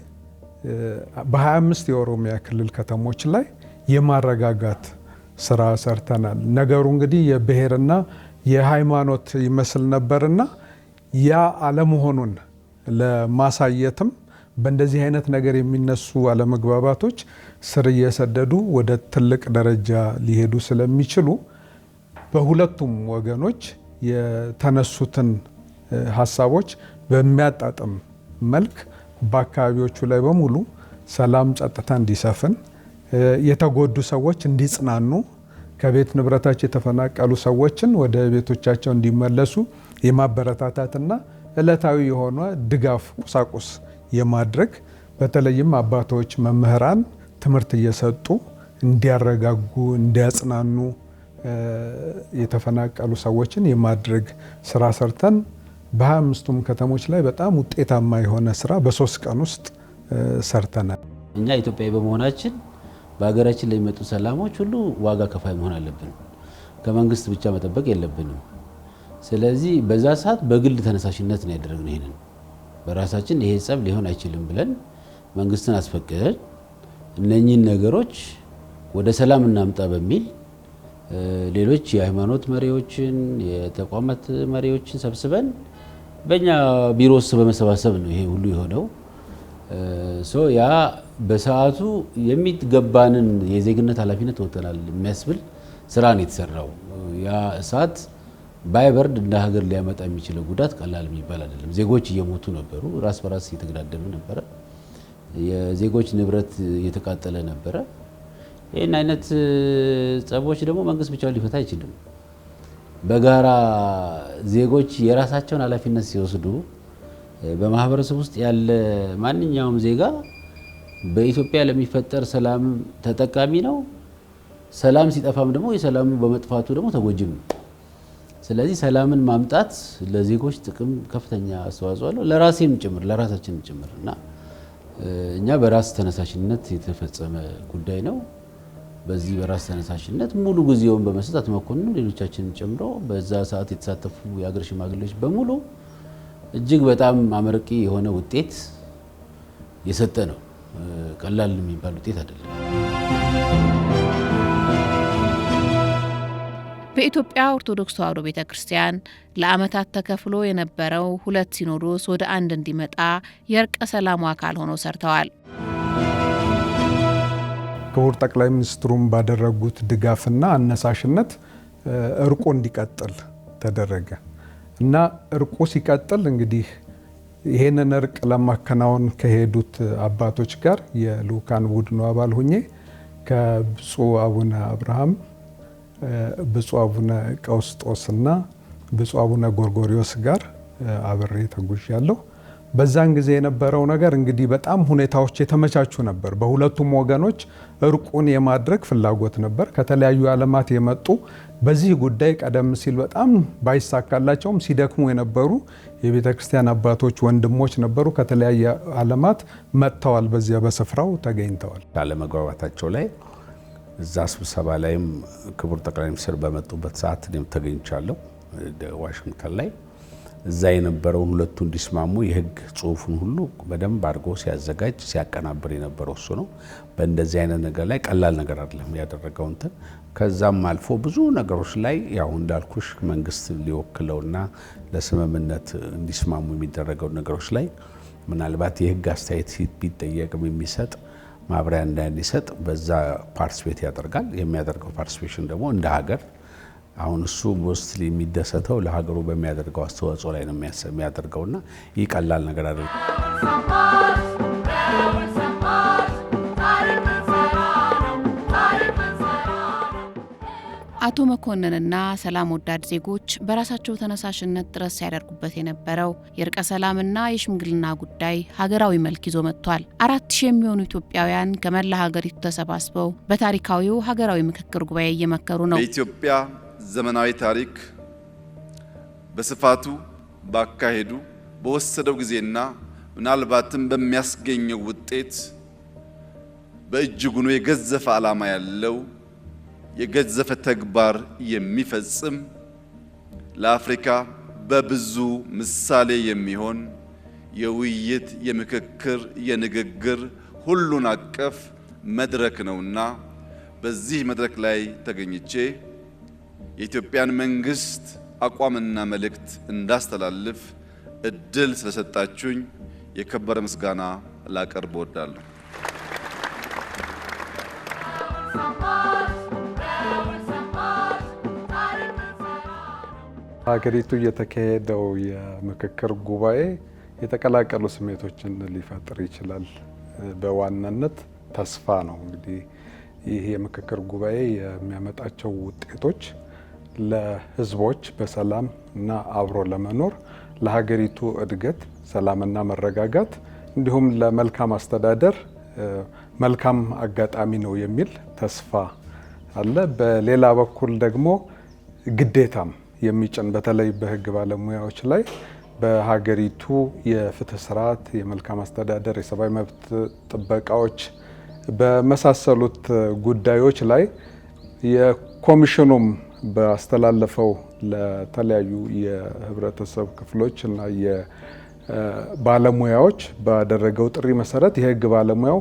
በ25 የኦሮሚያ ክልል ከተሞች ላይ የማረጋጋት ስራ ሰርተናል። ነገሩ እንግዲህ የብሔርና የሃይማኖት ይመስል ነበርና ያ አለመሆኑን ለማሳየትም በእንደዚህ አይነት ነገር የሚነሱ አለመግባባቶች ስር እየሰደዱ ወደ ትልቅ ደረጃ ሊሄዱ ስለሚችሉ በሁለቱም ወገኖች የተነሱትን ሀሳቦች በሚያጣጥም መልክ በአካባቢዎቹ ላይ በሙሉ ሰላም፣ ጸጥታ እንዲሰፍን፣ የተጎዱ ሰዎች እንዲጽናኑ፣ ከቤት ንብረታቸው የተፈናቀሉ ሰዎችን ወደ ቤቶቻቸው እንዲመለሱ የማበረታታትና ዕለታዊ የሆነ ድጋፍ ቁሳቁስ የማድረግ በተለይም አባቶች፣ መምህራን ትምህርት እየሰጡ እንዲያረጋጉ፣ እንዲያጽናኑ የተፈናቀሉ ሰዎችን የማድረግ ስራ ሰርተን በ25ቱም ከተሞች ላይ በጣም ውጤታማ የሆነ ስራ በ3 ቀን ውስጥ ሰርተናል። እኛ ኢትዮጵያዊ በመሆናችን በሀገራችን ላይ የሚመጡ ሰላሞች ሁሉ ዋጋ ከፋይ መሆን አለብን። ከመንግስት ብቻ መጠበቅ የለብንም። ስለዚህ በዛ ሰዓት በግል ተነሳሽነት ነው ያደረግነው። ይሄንን በራሳችን ይሄ ጸብ ሊሆን አይችልም ብለን መንግስትን አስፈቅደን እነኚህን ነገሮች ወደ ሰላም እናምጣ በሚል ሌሎች የሃይማኖት መሪዎችን፣ የተቋማት መሪዎችን ሰብስበን በእኛ ቢሮ ውስጥ በመሰባሰብ ነው ይሄ ሁሉ የሆነው። ያ በሰዓቱ የሚገባንን የዜግነት ኃላፊነት ወጥተናል የሚያስብል ስራ ነው የተሰራው። ያ እሳት ባይበርድ እንደ ሀገር ሊያመጣ የሚችለው ጉዳት ቀላል የሚባል አይደለም። ዜጎች እየሞቱ ነበሩ፣ ራስ በራስ እየተገዳደሉ ነበረ፣ የዜጎች ንብረት እየተቃጠለ ነበረ። ይህን አይነት ጸቦች ደግሞ መንግስት ብቻውን ሊፈታ አይችልም። በጋራ ዜጎች የራሳቸውን ኃላፊነት ሲወስዱ በማህበረሰብ ውስጥ ያለ ማንኛውም ዜጋ በኢትዮጵያ ለሚፈጠር ሰላም ተጠቃሚ ነው። ሰላም ሲጠፋም ደግሞ የሰላሙ በመጥፋቱ ደግሞ ተጎጂም ነው። ስለዚህ ሰላምን ማምጣት ለዜጎች ጥቅም ከፍተኛ አስተዋጽኦ አለው፣ ለራሴም ጭምር ለራሳችንም ጭምር እና እኛ በራስ ተነሳሽነት የተፈጸመ ጉዳይ ነው። በዚህ በራስ ተነሳሽነት ሙሉ ጊዜውን በመስጠት አቶ መኮንን ሌሎቻችንን ጨምሮ በዛ ሰዓት የተሳተፉ የሀገር ሽማግሌዎች በሙሉ እጅግ በጣም አመርቂ የሆነ ውጤት የሰጠ ነው። ቀላል የሚባል ውጤት አይደለም። በኢትዮጵያ ኦርቶዶክስ ተዋሕዶ ቤተ ክርስቲያን ለዓመታት ተከፍሎ የነበረው ሁለት ሲኖዶስ ወደ አንድ እንዲመጣ የእርቀ ሰላሙ አካል ሆነው ሰርተዋል። ክቡር ጠቅላይ ሚኒስትሩም ባደረጉት ድጋፍና አነሳሽነት እርቁ እንዲቀጥል ተደረገ እና እርቁ ሲቀጥል እንግዲህ ይሄንን እርቅ ለማከናወን ከሄዱት አባቶች ጋር የልኡካን ቡድኑ አባል ሆኜ ከብፁዕ አቡነ አብርሃም፣ ብፁዕ አቡነ ቀውስጦስና ብፁዕ አቡነ ጎርጎሪዎስ ጋር አብሬ ተጉዣለሁ። በዛን ጊዜ የነበረው ነገር እንግዲህ በጣም ሁኔታዎች የተመቻቹ ነበር። በሁለቱም ወገኖች እርቁን የማድረግ ፍላጎት ነበር። ከተለያዩ ዓለማት የመጡ በዚህ ጉዳይ ቀደም ሲል በጣም ባይሳካላቸውም ሲደክሙ የነበሩ የቤተ ክርስቲያን አባቶች፣ ወንድሞች ነበሩ። ከተለያየ ዓለማት መጥተዋል፣ በዚያ በስፍራው ተገኝተዋል። አለመግባባታቸው ላይ እዛ ስብሰባ ላይም ክቡር ጠቅላይ ሚኒስትር በመጡበት ሰዓት እኔም ተገኝቻለሁ ዋሽንግተን ላይ። እዛ የነበረውን ሁለቱ እንዲስማሙ የህግ ጽሁፉን ሁሉ በደንብ አድርጎ ሲያዘጋጅ ሲያቀናብር የነበረው እሱ ነው። በእንደዚህ አይነት ነገር ላይ ቀላል ነገር አይደለም ያደረገው እንትን። ከዛም አልፎ ብዙ ነገሮች ላይ ያው እንዳልኩሽ መንግስት ሊወክለውና ለስምምነት እንዲስማሙ የሚደረገው ነገሮች ላይ ምናልባት የህግ አስተያየት ቢጠየቅም የሚሰጥ ማብራሪያ እንዳይሰጥ በዛ ፓርቲስፔት ያደርጋል። የሚያደርገው ፓርቲስፔሽን ደግሞ እንደ ሀገር አሁን እሱ ውስጥ የሚደሰተው ለሀገሩ በሚያደርገው አስተዋጽኦ ላይ ነው የሚያደርገውና ይህ ቀላል ነገር አይደለም። አቶ መኮንንና ሰላም ወዳድ ዜጎች በራሳቸው ተነሳሽነት ጥረት ሲያደርጉበት የነበረው የእርቀ ሰላምና የሽምግልና ጉዳይ ሀገራዊ መልክ ይዞ መጥቷል። 4000 የሚሆኑ ኢትዮጵያውያን ከመላ ሀገሪቱ ተሰባስበው በታሪካዊው ሀገራዊ ምክክር ጉባኤ እየመከሩ ነው። በኢትዮጵያ ዘመናዊ ታሪክ በስፋቱ ባካሄዱ በወሰደው ጊዜና ምናልባትም በሚያስገኘው ውጤት በእጅጉኑ የገዘፈ ዓላማ ያለው የገዘፈ ተግባር የሚፈጽም ለአፍሪካ በብዙ ምሳሌ የሚሆን የውይይት፣ የምክክር፣ የንግግር ሁሉን አቀፍ መድረክ ነውና በዚህ መድረክ ላይ ተገኝቼ የኢትዮጵያን መንግስት አቋምና መልእክት እንዳስተላልፍ እድል ስለሰጣችሁኝ የከበረ ምስጋና ላቀርብ እወዳለሁ። ሀገሪቱ እየተካሄደው የምክክር ጉባኤ የተቀላቀሉ ስሜቶችን ሊፈጥር ይችላል። በዋናነት ተስፋ ነው። እንግዲህ ይህ የምክክር ጉባኤ የሚያመጣቸው ውጤቶች ለህዝቦች በሰላም እና አብሮ ለመኖር፣ ለሀገሪቱ እድገት፣ ሰላምና መረጋጋት እንዲሁም ለመልካም አስተዳደር መልካም አጋጣሚ ነው የሚል ተስፋ አለ። በሌላ በኩል ደግሞ ግዴታም የሚጭን በተለይ በህግ ባለሙያዎች ላይ በሀገሪቱ የፍትህ ስርዓት፣ የመልካም አስተዳደር፣ የሰብአዊ መብት ጥበቃዎች በመሳሰሉት ጉዳዮች ላይ የኮሚሽኑም ባስተላለፈው ለተለያዩ የህብረተሰብ ክፍሎች እና የባለሙያዎች ባደረገው ጥሪ መሰረት የህግ ባለሙያው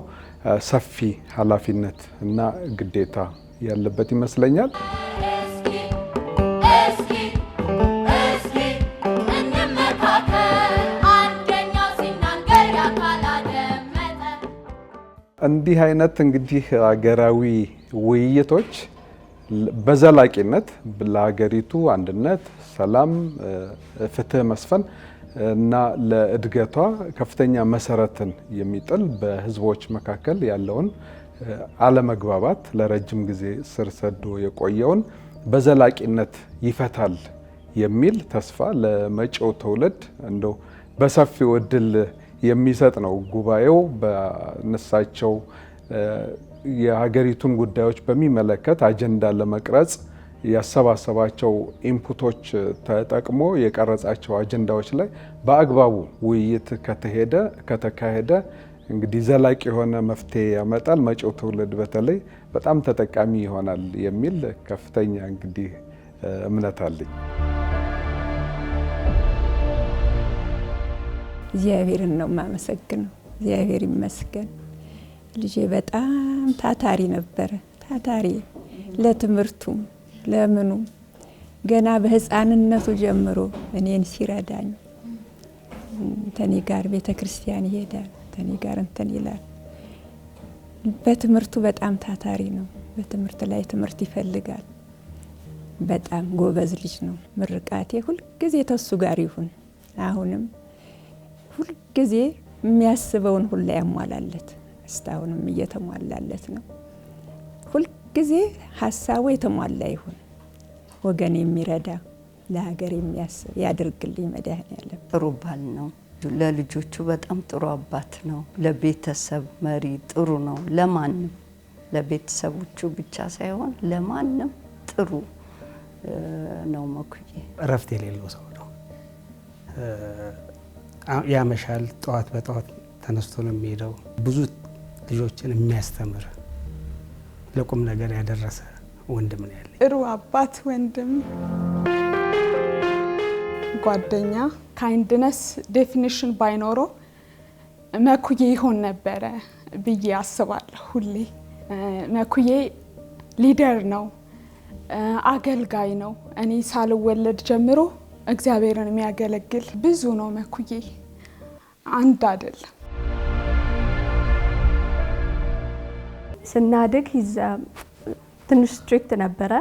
ሰፊ ኃላፊነት እና ግዴታ ያለበት ይመስለኛል። እንዲህ አይነት እንግዲህ ሀገራዊ ውይይቶች በዘላቂነት ለሀገሪቱ አንድነት፣ ሰላም፣ ፍትህ መስፈን እና ለእድገቷ ከፍተኛ መሰረትን የሚጥል በህዝቦች መካከል ያለውን አለመግባባት ለረጅም ጊዜ ስር ሰዶ የቆየውን በዘላቂነት ይፈታል የሚል ተስፋ ለመጪው ትውልድ እንደው በሰፊው እድል የሚሰጥ ነው። ጉባኤው በነሳቸው የሀገሪቱን ጉዳዮች በሚመለከት አጀንዳ ለመቅረጽ ያሰባሰባቸው ኢንፑቶች ተጠቅሞ የቀረጻቸው አጀንዳዎች ላይ በአግባቡ ውይይት ከተካሄደ እንግዲህ ዘላቂ የሆነ መፍትሄ ያመጣል። መጪው ትውልድ በተለይ በጣም ተጠቃሚ ይሆናል የሚል ከፍተኛ እንግዲህ እምነት አለኝ። እግዚአብሔርን ነው የማመሰግነው። እግዚአብሔር ይመስገን። ልጄ በጣም ታታሪ ነበረ። ታታሪ ለትምህርቱም ለምኑም ገና በህፃንነቱ ጀምሮ እኔን ሲረዳኝ ተኔ ጋር ቤተ ክርስቲያን ይሄዳል፣ ተኔ ጋር እንትን ይላል። በትምህርቱ በጣም ታታሪ ነው። በትምህርት ላይ ትምህርት ይፈልጋል። በጣም ጎበዝ ልጅ ነው። ምርቃቴ ሁልጊዜ ተሱ ጋር ይሁን። አሁንም ሁልጊዜ የሚያስበውን ሁላ ያሟላለት፣ እስካሁንም እየተሟላለት ነው። ሁልጊዜ ሀሳቡ የተሟላ ይሁን። ወገን የሚረዳ ለሀገር የሚያስብ ያድርግልኝ መድኃኔዓለም። ጥሩ ባል ነው። ለልጆቹ በጣም ጥሩ አባት ነው። ለቤተሰብ መሪ ጥሩ ነው። ለማንም ለቤተሰቦቹ ብቻ ሳይሆን ለማንም ጥሩ ነው። መኩዬ እረፍት የሌለው ሰው ነው። ያመሻል፣ ጠዋት በጠዋት ተነስቶ ነው የሚሄደው። ብዙ ልጆችን የሚያስተምር ለቁም ነገር ያደረሰ ወንድም ነው ያለኝ። ጥሩ አባት፣ ወንድም፣ ጓደኛ። ካይንድነስ ዴፊኒሽን ባይኖረው መኩዬ ይሆን ነበረ ብዬ አስባለሁ። ሁሌ መኩዬ ሊደር ነው፣ አገልጋይ ነው። እኔ ሳልወለድ ጀምሮ እግዚአብሔርን የሚያገለግል ብዙ ነው መኩዬ፣ አንድ አይደለም። ስናድግ ትንሽ ስትሪክት ነበረ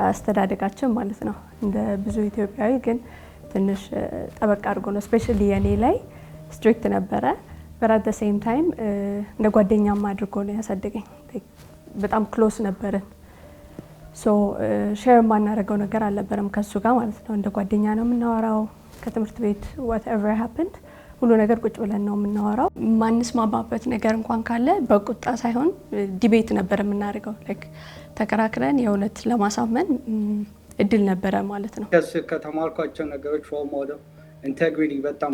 አስተዳደጋችን ማለት ነው። እንደ ብዙ ኢትዮጵያዊ ግን ትንሽ ጠበቅ አድርጎ ነው ስፔሻሊ የኔ ላይ ስትሪክት ነበረ። በራት ሴም ታይም እንደ ጓደኛም አድርጎ ነው ያሳደገኝ። በጣም ክሎስ ነበርን። ሶ ሼር የማናደርገው ነገር አልነበረም ከሱ ጋር ማለት ነው። እንደ ጓደኛ ነው የምናወራው። ከትምህርት ቤት whatever happened ሁሉ ነገር ቁጭ ብለን ነው የምናወራው። ማንስማማበት ነገር እንኳን ካለ በቁጣ ሳይሆን ዲቤት ነበር የምናደርገው። ላይክ ተከራክረን የእውነት ለማሳመን እድል ነበረ ማለት ነው። ከተማርኳቸው ነገሮች ሮል ሞዴል ኢንቴግሪቲ በጣም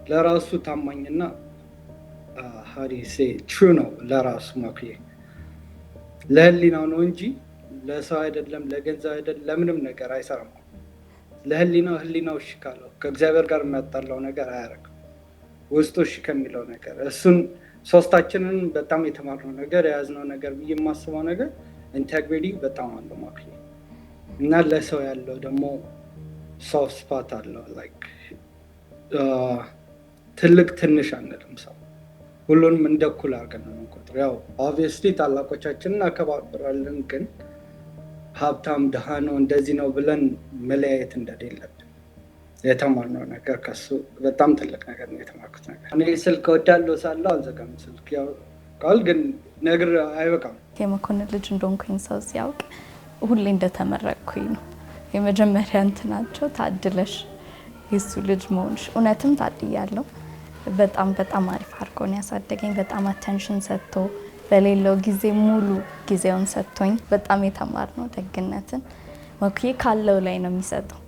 ለራሱ ታማኝና ትሩ ነው። ለራሱ መኩዬ ለህሊናው ነው እንጂ ለሰው አይደለም፣ ለገንዘብ አይደለም፣ ለምንም ነገር አይሰራም። ለህሊናው እሺ ካለው ከእግዚአብሔር ጋር የሚያጣላው ነገር አያደርግም። ውስጡ እሺ ከሚለው ነገር እሱን ሶስታችንን በጣም የተማርነው ነገር የያዝነው ነገር ብዬ የማስበው ነገር ኢንቴግሪቲ በጣም አለው መኩዬ እና ለሰው ያለው ደግሞ ሶፍት ስፓት አለው። ላይክ ትልቅ ትንሽ አንልም። ሰው ሁሉንም እንደ እኩል አድርገን ነው የምንቆጥረው። ያው ኦብቪየስሊ ታላቆቻችንን እናከባብራለን፣ ግን ሀብታም ድሃ ነው እንደዚህ ነው ብለን መለያየት እንደሌለብን የተማርነው ነገር ከሱ በጣም ትልቅ ነገር ነው የተማርኩት ነገር። እኔ ስልክ እወዳለሁ ሳለሁ አልዘጋም ስልክ ያው ቃል ግን ነገር አይበቃም። የመኮንን ልጅ እንደሆንኩኝ ሰው ሲያውቅ ሁሌ እንደተመረቅኩኝ ነው። የመጀመሪያ እንትናቸው ታድለሽ የሱ ልጅ መሆንሽ። እውነትም ታድያለሁ። በጣም በጣም አሪፍ አድርጎ ነው ያሳደገኝ። በጣም አቴንሽን ሰጥቶ በሌለው ጊዜ ሙሉ ጊዜውን ሰጥቶኝ በጣም የተማርነው ደግነትን። መኩዬ ካለው ላይ ነው የሚሰጠው፣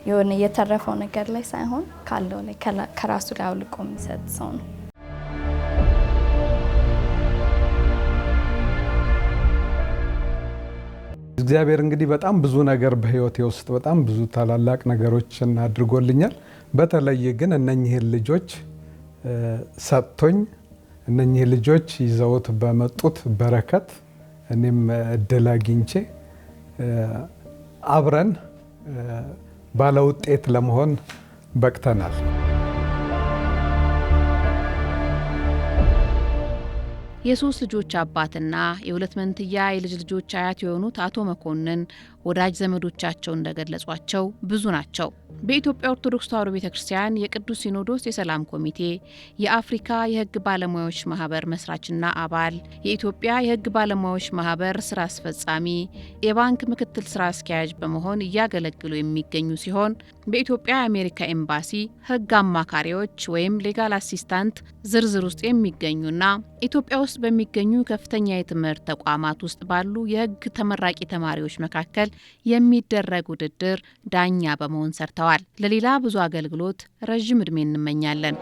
የሆነ የተረፈው ነገር ላይ ሳይሆን ካለው ላይ ከራሱ ላይ አውልቆ የሚሰጥ ሰው ነው። እግዚአብሔር እንግዲህ በጣም ብዙ ነገር በህይወቴ ውስጥ በጣም ብዙ ታላላቅ ነገሮችን አድርጎልኛል። በተለይ ግን እነኚህን ልጆች ሰጥቶኝ እነኚህ ልጆች ይዘውት በመጡት በረከት እኔም እድል አግኝቼ አብረን ባለ ውጤት ለመሆን በቅተናል። የሶስት ልጆች አባትና የሁለት መንትያ የልጅ ልጆች አያት የሆኑት አቶ መኮንን ወዳጅ ዘመዶቻቸው እንደገለጿቸው ብዙ ናቸው። በኢትዮጵያ ኦርቶዶክስ ተዋሕዶ ቤተክርስቲያን የቅዱስ ሲኖዶስ የሰላም ኮሚቴ የአፍሪካ የሕግ ባለሙያዎች ማህበር መስራችና አባል፣ የኢትዮጵያ የሕግ ባለሙያዎች ማህበር ስራ አስፈጻሚ፣ የባንክ ምክትል ስራ አስኪያጅ በመሆን እያገለገሉ የሚገኙ ሲሆን በኢትዮጵያ የአሜሪካ ኤምባሲ ሕግ አማካሪዎች ወይም ሌጋል አሲስታንት ዝርዝር ውስጥ የሚገኙና ኢትዮጵያ ውስጥ በሚገኙ ከፍተኛ የትምህርት ተቋማት ውስጥ ባሉ የሕግ ተመራቂ ተማሪዎች መካከል የሚደረግ ውድድር ዳኛ በመሆን ሰርተዋል። ለሌላ ብዙ አገልግሎት ረዥም ዕድሜ እንመኛለን።